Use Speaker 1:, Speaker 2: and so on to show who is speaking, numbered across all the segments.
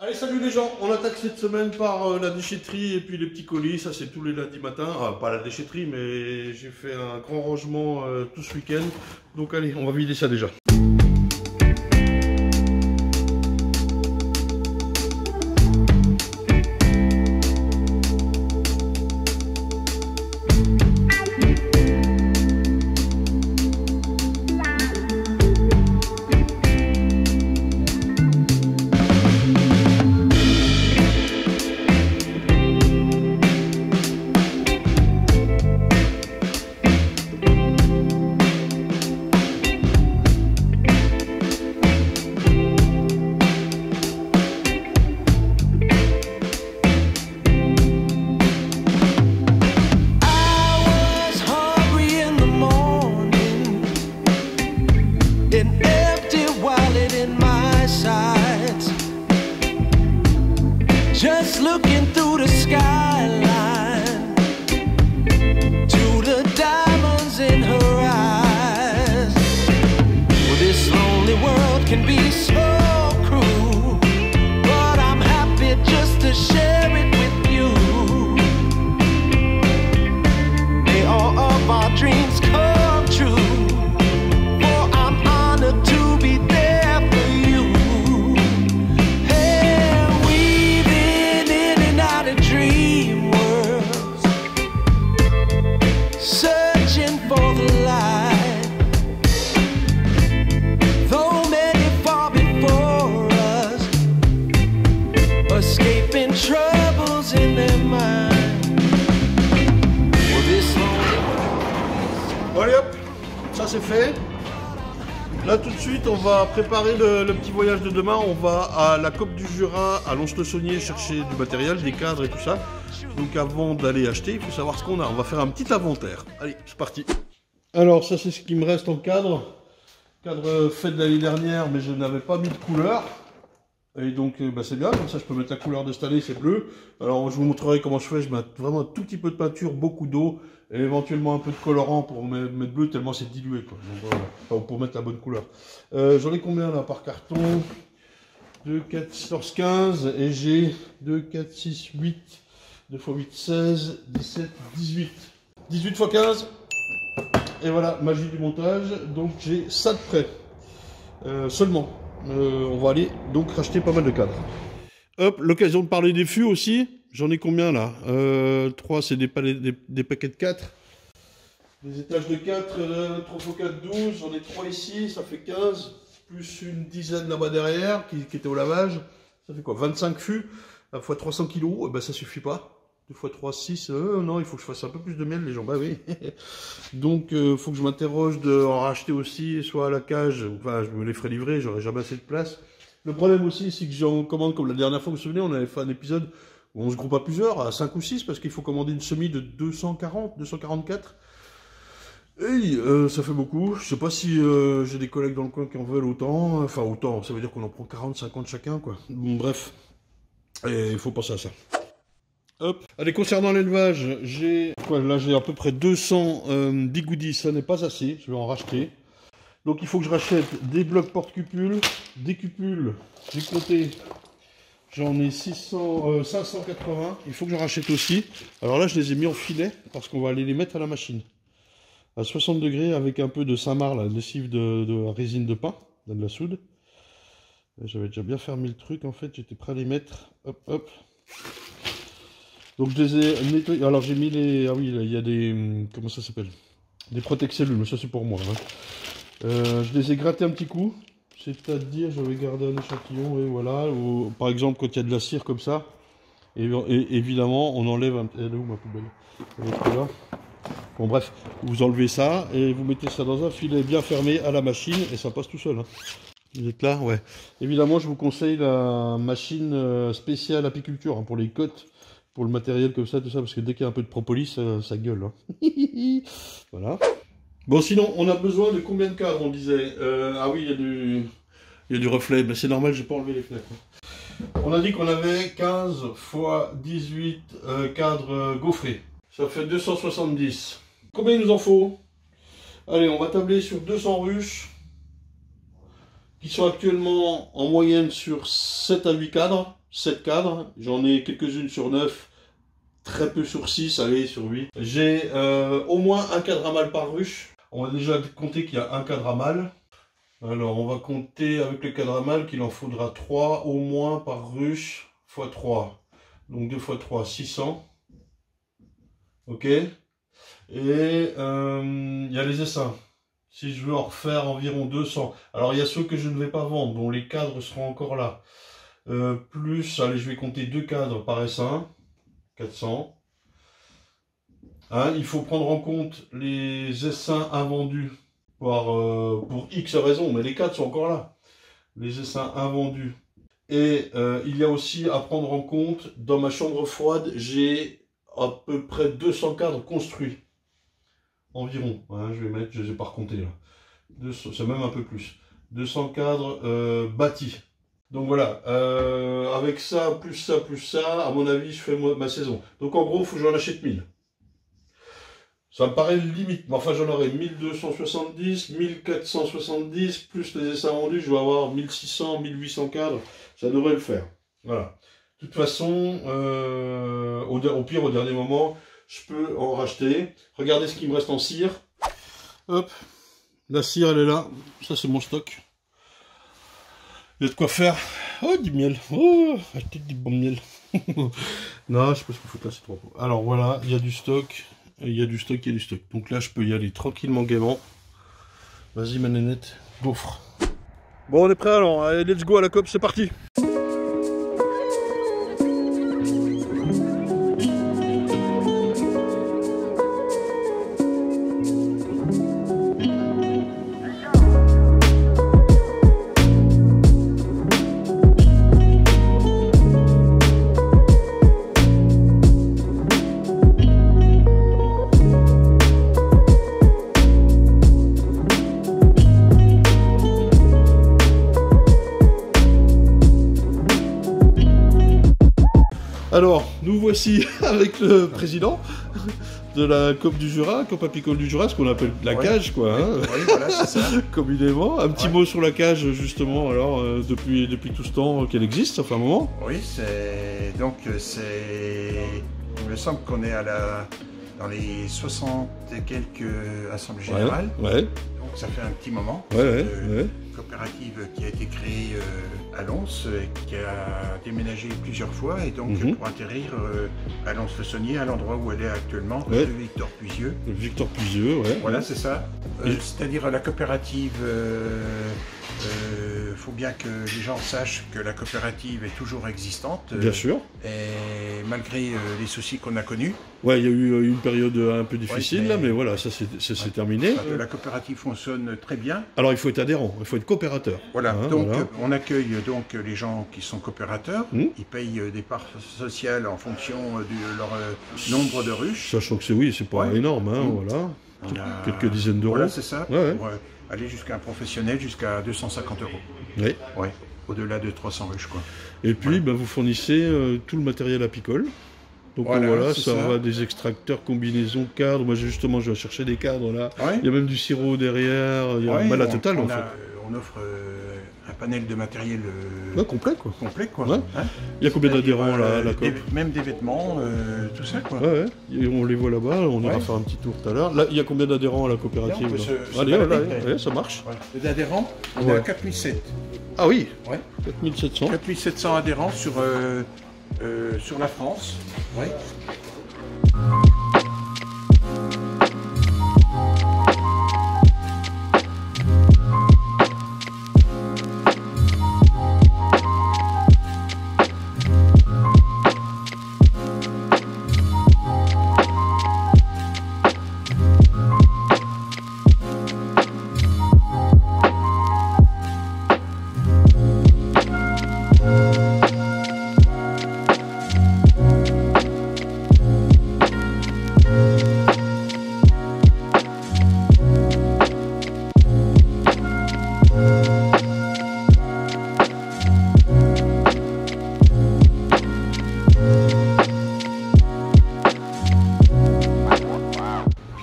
Speaker 1: Allez, salut les gens, on attaque cette semaine par la déchetterie et puis les petits colis, ça c'est tous les lundis matins, pas la déchetterie mais j'ai fait un grand rangement tout ce week-end, donc allez, on va vider ça déjà.
Speaker 2: Just looking through the skyline to the diamonds in her eyes. Well, this lonely world can be so cruel, but I'm happy just to share it with you. May all of our dreams come true, for I'm honored to be there for you. Dream worlds, searching for the light. Though many far before us, escaping troubles in their mind. Well, this
Speaker 1: Allez hop, ça c'est fait. Là tout de suite on va préparer le petit voyage de demain. On va à la Côte du Jura, à Lons-le-Saunier, chercher du matériel, des cadres et tout ça. Donc avant d'aller acheter, il faut savoir ce qu'on a. On va faire un petit inventaire. Allez, c'est parti. Alors ça c'est ce qui me reste en cadre. Cadre fait de l'année dernière, mais je n'avais pas mis de couleur. Et donc c'est bien, comme ça je peux mettre la couleur de cette année, c'est bleu. Alors je vous montrerai comment je fais. Je mets vraiment un tout petit peu de peinture, beaucoup d'eau. Et éventuellement un peu de colorant pour mettre bleu, tellement c'est dilué, quoi. Donc, voilà. Enfin, pour mettre la bonne couleur. J'en ai combien là par carton? 2, 4, 14, 15. Et j'ai 2, 4, 6, 8. 2 x 8, 16, 17, 18. 18 x 15. Et voilà, magie du montage. Donc j'ai ça de prêt. Seulement. On va aller donc racheter pas mal de cadres. Hop, l'occasion de parler des fûts aussi. J'en ai combien là? 3, c'est des paquets de 4. Des étages de 4, 3 x 4, 12. J'en ai 3 ici, ça fait 15. Plus une dizaine là-bas derrière qui était au lavage. Ça fait quoi? 25 fûts à fois 300 kg. Eh ben, ça suffit pas. 2 x 3, 6. Non, il faut que je fasse un peu plus de miel, les gens. Bah oui. Donc, faut que je m'interroge de en racheter aussi, soit à la cage. Enfin, je me les ferai livrer, j'aurai jamais assez de place. Le problème aussi, c'est que j'en commande, comme la dernière fois, vous vous souvenez, on avait fait un épisode où on se groupe à plusieurs, à 5 ou 6, parce qu'il faut commander une semis de 240, 244. Et ça fait beaucoup. Je sais pas si j'ai des collègues dans le coin qui en veulent autant. Enfin, autant, ça veut dire qu'on en prend 40, 50 chacun, quoi. Bon, bref. Et il faut penser à ça. Hop. Allez, concernant l'élevage, j'ai à peu près 200 bigoudis. Ça n'est pas assez, je vais en racheter. Donc il faut que je rachète des blocs porte-cupules, des cupules, j'ai compté, j'en ai 580, il faut que j'en rachète aussi. Alors là je les ai mis en filet parce qu'on va aller les mettre à la machine. À 60 degrés avec un peu de Saint-Marc, la lessive de résine de pin, de la soude. J'avais déjà bien fermé le truc en fait, j'étais prêt à les mettre, hop hop. Donc je les ai nettoyés, alors j'ai mis les, ah oui il y a des, comment ça s'appelle? Des protège-cellules, mais ça c'est pour moi. Hein. Je les ai grattés un petit coup, c'est-à-dire je vais garder un échantillon et voilà, ou, par exemple quand il y a de la cire comme ça, et évidemment on enlève un... Elle est où ma poubelle? Elle est là. Bon bref, vous enlevez ça et vous mettez ça dans un filet bien fermé à la machine et ça passe tout seul. Hein. Vous êtes là? Ouais. Évidemment je vous conseille la machine spéciale apiculture hein, pour les côtes, pour le matériel comme ça, tout ça, parce que dès qu'il y a un peu de propolis, ça gueule. Hein. Voilà. Bon, sinon, on a besoin de combien de cadres, on disait ah oui, il y a du reflet, mais c'est normal, j'ai pas enlevé les fenêtres. On a dit qu'on avait 15 x 18 cadres gaufrés. Ça fait 270. Combien il nous en faut? Allez, on va tabler sur 200 ruches, qui sont actuellement en moyenne sur 7 à 8 cadres. 7 cadres. J'en ai quelques-unes sur 9, très peu sur 6, allez, sur 8. J'ai au moins un cadre à mâle par ruche. On va déjà compter qu'il y a un cadre à mâle. Alors, on va compter avec le cadre à mâle qu'il en faudra 3 au moins par ruche x 3. Donc 2 x 3, 600. Ok. Et il y a les essaims. Si je veux en refaire environ 200. Alors, il y a ceux que je ne vais pas vendre, dont les cadres seront encore là. Plus, allez, je vais compter 2 cadres par essaim. 400. Hein, il faut prendre en compte les essaims invendus pour X raisons, mais les cadres sont encore là. Les essaims invendus. Et il y a aussi à prendre en compte, dans ma chambre froide, j'ai à peu près 200 cadres construits. Environ, hein, je vais mettre, je ne les ai pas recomptés là. C'est même un peu plus. 200 cadres bâtis. Donc voilà, avec ça, plus ça, à mon avis, je fais ma saison. Donc en gros, il faut que j'en achète 1000. Ça me paraît limite, mais enfin j'en aurai 1270, 1470, plus les essais vendus, je vais avoir 1600, 1800 cadres, ça devrait le faire. Voilà. De toute façon, au pire, au dernier moment, je peux en racheter. Regardez ce qu'il me reste en cire. Hop, la cire elle est là, ça c'est mon stock. Il y a de quoi faire. Oh, du miel. Oh, acheter du bon miel. Non, je sais pas ce qu'il faut là, c'est trop. Alors voilà, il y a du stock. Il y a du stock, il y a du stock. Donc là, je peux y aller tranquillement, gaiement. Vas-y, ma nénette, gaufre. Bon, on est prêt alors. Allez, let's go à la COP, c'est parti. Alors, nous voici avec le président de la COP du Jura, COP apicole du Jura, ce qu'on appelle la cage, quoi. Hein,
Speaker 3: oui, voilà, c'est ça.
Speaker 1: Communément. Un petit mot sur la cage, justement, alors, depuis tout ce temps qu'elle existe, ça fait un moment.
Speaker 3: Oui, c'est... Donc, c'est... Il me semble qu'on est dans les 60 et quelques assemblées générales.
Speaker 1: Ouais.
Speaker 3: Donc, ça fait un petit moment.
Speaker 1: Ouais.
Speaker 3: Coopérative qui a été créée à Lons, qui a déménagé plusieurs fois et donc pour atterrir à Lons-le-Saunier, à l'endroit où elle est actuellement, de Victor Puisieux.
Speaker 1: Victor Puisieux, ouais.
Speaker 3: Voilà, c'est ça. C'est-à-dire la coopérative, faut bien que les gens sachent que la coopérative est toujours existante.
Speaker 1: Bien sûr.
Speaker 3: Et malgré les soucis qu'on a connus.
Speaker 1: Ouais, il y a eu une période un peu difficile là, mais voilà, ça c'est terminé.
Speaker 3: La coopérative fonctionne très bien.
Speaker 1: Alors il faut être adhérent, il faut être coopérateur.
Speaker 3: Voilà, hein, donc voilà. On accueille donc les gens qui sont coopérateurs, ils payent des parts sociales en fonction de leur nombre de ruches.
Speaker 1: Sachant que c'est pas énorme, hein, voilà. Quelques dizaines d'euros.
Speaker 3: Voilà, c'est ça, pour aller jusqu'à un professionnel, jusqu'à 250 €.
Speaker 1: Oui.
Speaker 3: Ouais, au-delà de 300 ruches, quoi.
Speaker 1: Et puis, vous fournissez tout le matériel apicole. Donc voilà, ça va des extracteurs, combinaisons, cadres. Moi, justement, je vais chercher des cadres là. Ouais. Il y a même du sirop derrière. Il y a la totale, en fait.
Speaker 3: On offre un panel de matériel
Speaker 1: complet, quoi.
Speaker 3: Complet, quoi.
Speaker 1: Ouais.
Speaker 3: Hein,
Speaker 1: il y a combien d'adhérents là, la COP?
Speaker 3: Même des vêtements, tout ça, quoi.
Speaker 1: Ouais. Et on les voit là-bas. On ira faire un petit tour tout à l'heure. Là, il y a combien d'adhérents à la coopérative? Allez, ça marche.
Speaker 3: D'adhérents, on est à 4007.
Speaker 1: Ah oui.
Speaker 3: Ouais.
Speaker 1: 4700.
Speaker 3: 4700 adhérents sur la France. Ouais.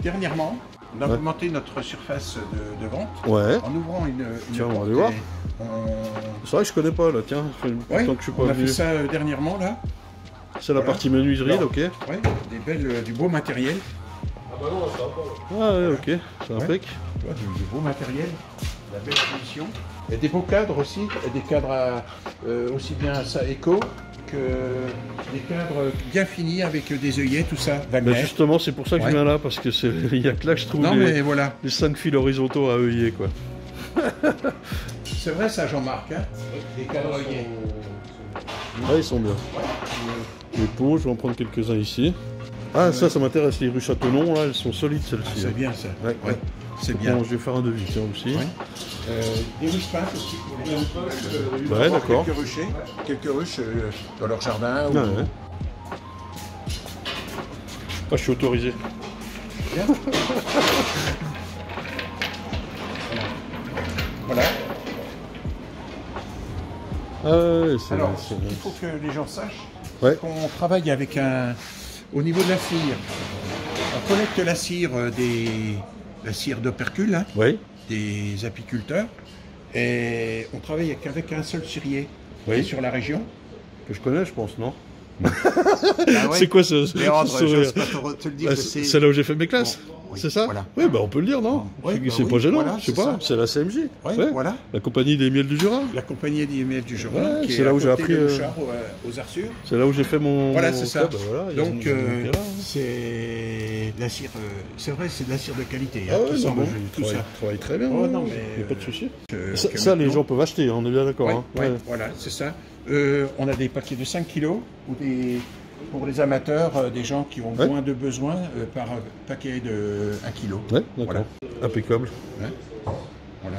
Speaker 3: Dernièrement, on a augmenté notre surface de vente en ouvrant une
Speaker 1: Tiens, on va aller voir. C'est vrai que je connais pas là, tiens, ça fait longtemps que je suis pas
Speaker 3: on a
Speaker 1: venu.
Speaker 3: fait ça dernièrement là.
Speaker 1: C'est la partie menuiserie,
Speaker 3: Alors,
Speaker 1: ok.
Speaker 3: Ouais, du beau matériel.
Speaker 1: Ah ouais, ok, c'est impec.
Speaker 3: Tu vois, du beau matériel, la belle finition. Et des beaux cadres aussi, et des cadres aussi bien ça éco que des cadres bien finis avec des œillets, tout ça, Wagner.
Speaker 1: Bah justement, c'est pour ça que je viens là, parce que il y a que là que je trouve
Speaker 3: Non mais voilà,
Speaker 1: les 5 fils horizontaux à œiller, quoi.
Speaker 3: c'est vrai ça Jean-Marc, hein, des cadres œillets.
Speaker 1: Ah, ils sont bien. Les pots, je vais en prendre quelques-uns ici. Ah, ça m'intéresse, les rues Châteaunon, là, elles sont solides, celles-ci.
Speaker 3: C'est bien ça,
Speaker 1: Ouais.
Speaker 3: c'est bien.
Speaker 1: Bon, je vais faire un devis, tiens, aussi.
Speaker 3: Ouais. Des ruches peintes aussi pour les
Speaker 1: Ouais, d'accord.
Speaker 3: Quelques ruches dans leur jardin. Ou...
Speaker 1: Ah, ouais. Ah, je suis autorisé.
Speaker 3: Bien. Voilà.
Speaker 1: Ah ouais,
Speaker 3: Alors, ce qu'il faut que les gens sachent,
Speaker 1: Ouais.
Speaker 3: c'est qu'on travaille avec au niveau de la cire. On collecte la cire la cire d'opercule, hein,
Speaker 1: Oui.
Speaker 3: des apiculteurs, et on travaille avec un seul cirier.
Speaker 1: Oui.
Speaker 3: Sur la région.
Speaker 1: Que je connais, je pense, non?
Speaker 3: Ah ouais.
Speaker 1: C'est quoi ce
Speaker 3: Léandre,
Speaker 1: ce
Speaker 3: j'ose
Speaker 1: rire
Speaker 3: pas te le dire.
Speaker 1: Ah,
Speaker 3: que
Speaker 1: c'est là où j'ai fait mes classes,
Speaker 3: oui,
Speaker 1: c'est ça?
Speaker 3: voilà.
Speaker 1: Oui, bah on peut le dire, non?
Speaker 3: Ouais,
Speaker 1: C'est
Speaker 3: bah
Speaker 1: pas
Speaker 3: oui,
Speaker 1: gênant,
Speaker 3: voilà,
Speaker 1: je sais
Speaker 3: c'est
Speaker 1: pas,
Speaker 3: ça.
Speaker 1: c'est la CMJ.
Speaker 3: Ouais,
Speaker 1: Ouais.
Speaker 3: voilà.
Speaker 1: La compagnie des miels du Jura.
Speaker 3: La compagnie des miels du Jura,
Speaker 1: Ouais,
Speaker 3: qui
Speaker 1: c'est
Speaker 3: est
Speaker 1: là
Speaker 3: à
Speaker 1: où j'ai
Speaker 3: côté
Speaker 1: appris,
Speaker 3: de Char, aux Arsures.
Speaker 1: C'est là où j'ai fait mon.
Speaker 3: Voilà,
Speaker 1: mon
Speaker 3: c'est ça.
Speaker 1: club, bah voilà, il y a
Speaker 3: Donc,
Speaker 1: une- là, hein.
Speaker 3: c'est la cire. C'est vrai, c'est de la cire de qualité.
Speaker 1: Ah
Speaker 3: hein,
Speaker 1: ouais,
Speaker 3: tout
Speaker 1: non,
Speaker 3: ça,
Speaker 1: mais
Speaker 3: tout ça.
Speaker 1: travaille très bien.
Speaker 3: Oh,
Speaker 1: ouais,
Speaker 3: non,
Speaker 1: ouais,
Speaker 3: mais,
Speaker 1: y a pas de souci.
Speaker 3: Que
Speaker 1: Ça, les
Speaker 3: maintenant-
Speaker 1: gens peuvent acheter, hein, on est bien d'accord.
Speaker 3: Ouais,
Speaker 1: hein.
Speaker 3: ouais,
Speaker 1: Ouais.
Speaker 3: voilà, c'est ça. On a des paquets de 5 kilos ou pour les amateurs, des gens qui ont
Speaker 1: Ouais.
Speaker 3: moins de besoin par paquet de 1 kilo.
Speaker 1: Ouais, d'accord.
Speaker 3: Voilà.
Speaker 1: Impeccable.
Speaker 3: Voilà.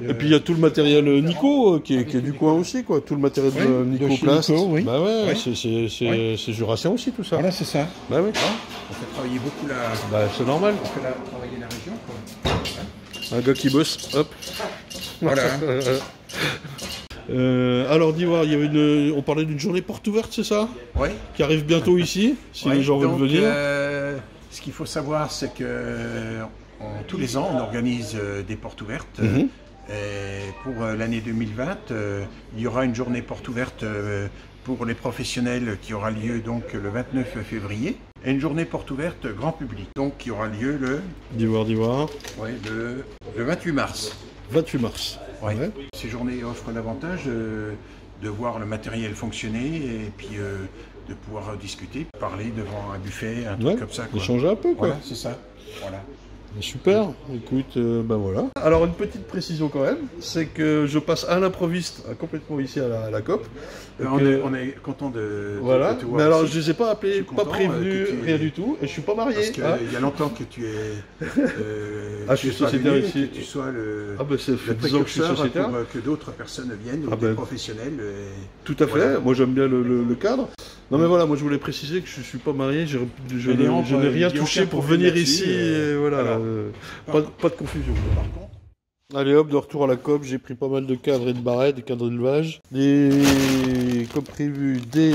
Speaker 1: Et puis il y a tout le matériel Nico qui est du coin aussi, quoi. Tout le matériel
Speaker 3: Ouais,
Speaker 1: de
Speaker 3: de
Speaker 1: Nico
Speaker 3: chez
Speaker 1: Plast.
Speaker 3: Nico, oui.
Speaker 1: Bah ouais,
Speaker 3: Ouais.
Speaker 1: c'est jurassien aussi tout ça.
Speaker 3: Voilà, c'est ça.
Speaker 1: Bah oui.
Speaker 3: On fait travailler beaucoup
Speaker 1: Bah c'est normal.
Speaker 3: travailler la région. Quoi.
Speaker 1: Un gars qui bosse, hop.
Speaker 3: Voilà.
Speaker 1: Alors d'Ivoire, il y avait on parlait d'une journée porte ouverte, c'est ça?
Speaker 3: Ouais.
Speaker 1: Qui arrive bientôt ici, si
Speaker 3: Ouais,
Speaker 1: les gens veulent
Speaker 3: donc,
Speaker 1: venir.
Speaker 3: Ce qu'il faut savoir, c'est que tous les ans, on organise des portes ouvertes.
Speaker 1: Mhm.
Speaker 3: Et pour l'année 2020, il y aura une journée porte ouverte pour les professionnels qui aura lieu donc le 29 février. Et une journée porte ouverte grand public, donc qui aura lieu
Speaker 1: d'Ivoire.
Speaker 3: le 28 mars.
Speaker 1: 28 mars.
Speaker 3: Ouais.
Speaker 1: Ouais.
Speaker 3: Ces journées offrent l'avantage de voir le matériel fonctionner et puis de pouvoir discuter, parler devant un buffet, un truc
Speaker 1: Ouais,
Speaker 3: comme ça. Quoi.
Speaker 1: échanger un peu, quoi.
Speaker 3: Voilà, c'est ça. Voilà.
Speaker 1: Super, écoute, ben voilà. Alors une petite précision quand même, c'est que je passe à l'improviste complètement ici à la COP.
Speaker 3: On est content de
Speaker 1: Voilà,
Speaker 3: te voir
Speaker 1: mais alors
Speaker 3: ici.
Speaker 1: je les ai pas appelés,
Speaker 3: Je suis
Speaker 1: pas
Speaker 3: content,
Speaker 1: prévenus,
Speaker 3: que tu-
Speaker 1: rien du tout, et je suis pas marié.
Speaker 3: Parce qu'il
Speaker 1: hein.
Speaker 3: y a longtemps que tu es
Speaker 1: Ah, je suis sociétaire
Speaker 3: venu,
Speaker 1: ici.
Speaker 3: que tu sois le
Speaker 1: Ah ben ça fait 10 ans que je suis
Speaker 3: précurseur
Speaker 1: sociétaire.
Speaker 3: pour que d'autres personnes viennent, ou
Speaker 1: Ah
Speaker 3: des
Speaker 1: ben,
Speaker 3: professionnels.
Speaker 1: Tout à fait,
Speaker 3: Voilà.
Speaker 1: moi j'aime bien le cadre. Non mais voilà, moi je voulais préciser que je suis pas marié, je
Speaker 3: Mais Léandre,
Speaker 1: n'ai rien
Speaker 3: il y a
Speaker 1: touché
Speaker 3: aucun
Speaker 1: pour
Speaker 3: problème
Speaker 1: venir
Speaker 3: là-dessus,
Speaker 1: ici, et voilà,
Speaker 3: alors,
Speaker 1: pas de confusion.
Speaker 3: Par contre,
Speaker 1: Allez hop, de retour à la COP, j'ai pris pas mal de cadres et de barrettes, des cadres d'élevage. Comme prévu, des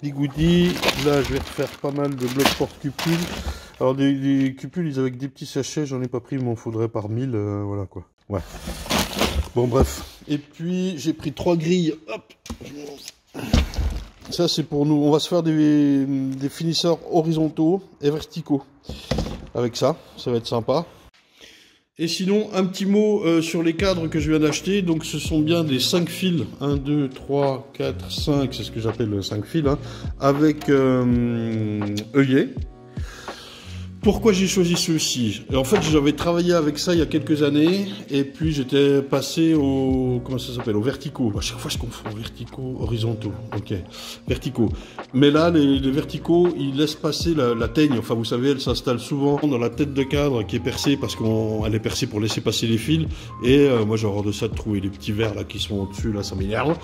Speaker 1: bigoudis. Là, je vais refaire pas mal de blocs porte-cupules. Alors, des cupules, ils avaient que des petits sachets, j'en ai pas pris, il m'en faudrait par 1000, voilà quoi. Ouais. Bon, bref. Et puis, j'ai pris 3 grilles. Hop. Ça, c'est pour nous. On va se faire des finisseurs horizontaux et verticaux. Avec ça, ça va être sympa. Et sinon, un petit mot sur les cadres que je viens d'acheter. Donc, ce sont bien des 5 fils. 1, 2, 3, 4, 5. C'est ce que j'appelle 5 fils. Hein, avec œillet. Pourquoi j'ai choisi ceux-ci? En fait, j'avais travaillé avec ça il y a quelques années. Et puis, j'étais passé au... Comment ça s'appelle? Aux verticaux. À chaque fois, je confonds verticaux, horizontaux. Ok. Verticaux. Mais là, les verticaux, ils laissent passer la teigne. Enfin, vous savez, elle s'installe souvent dans la tête de cadre qui est percée parce qu'elle est percée pour laisser passer les fils. Et moi, j'ai horreur de ça de trouver les petits verres là qui sont au-dessus. Là, ça m'énerve.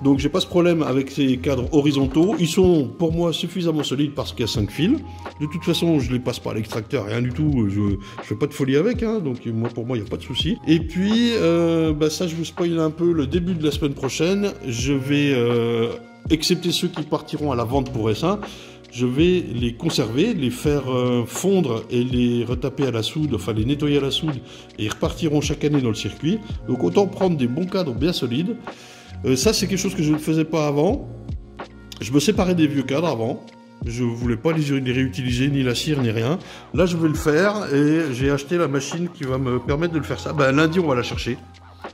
Speaker 1: Donc, j'ai pas ce problème avec ces cadres horizontaux. Ils sont, pour moi, suffisamment solides parce qu'il y a 5 fils. De toute façon, je les passe pas à l'extracteur, rien du tout. Je fais pas de folie avec. Hein, donc, pour moi, il n'y a pas de souci. Et puis, ça, je vous spoil un peu le début de la semaine prochaine. Je vais... excepté ceux qui partiront à la vente pour Essin, je vais les conserver, les faire fondre et les retaper à la soude, enfin les nettoyer à la soude, et ils repartiront chaque année dans le circuit. Donc autant prendre des bons cadres bien solides. Ça c'est quelque chose que je ne faisais pas avant. Je me séparais des vieux cadres avant. Je ne voulais pas les réutiliser, ni la cire, ni rien. Là je vais le faire et j'ai acheté la machine qui va me permettre de le faire ça. Ben, lundi on va la chercher.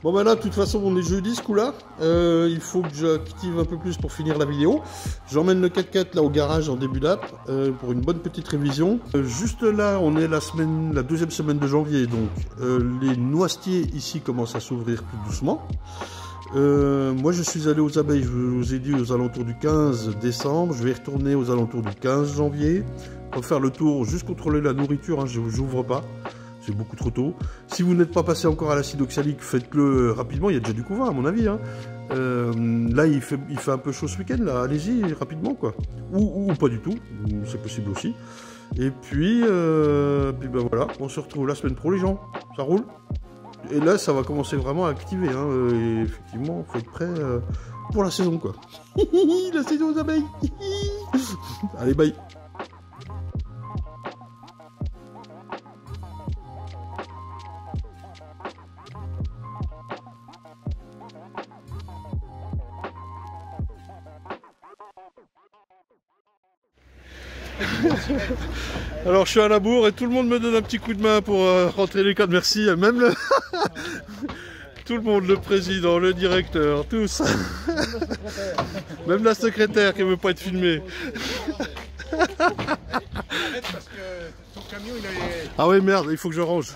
Speaker 1: Bon ben là, de toute façon, on est jeudi ce coup-là. Il faut que j'active un peu plus pour finir la vidéo. J'emmène le 4x4 là au garage en début d'app pour une bonne petite révision. Juste là, on est la deuxième semaine de janvier, donc les noisetiers ici commencent à s'ouvrir tout doucement. Moi, je suis allé aux abeilles, je vous ai dit, aux alentours du 15 décembre. Je vais y retourner aux alentours du 15 janvier. Refaire le tour, juste contrôler la nourriture, hein, je n'ouvre pas. C'est beaucoup trop tôt. Si vous n'êtes pas passé encore à l'acide oxalique, faites-le rapidement. Il y a déjà du couvain à mon avis. Hein. Là, il fait un peu chaud ce week-end. Là, allez-y rapidement, quoi. Ou pas du tout. C'est possible aussi. Et puis ben voilà, on se retrouve la semaine pro, les gens. Ça roule. Et là, ça va commencer vraiment à activer. Hein. Et effectivement, faut être prêt pour la saison, quoi. La saison aux abeilles. Allez, bye. Alors je suis à la bourre et tout le monde me donne un petit coup de main pour rentrer les cadres, merci, même le... tout le monde, le président, le directeur, tous. Même la secrétaire qui ne veut pas être filmée. Ah ouais merde, il faut que je range.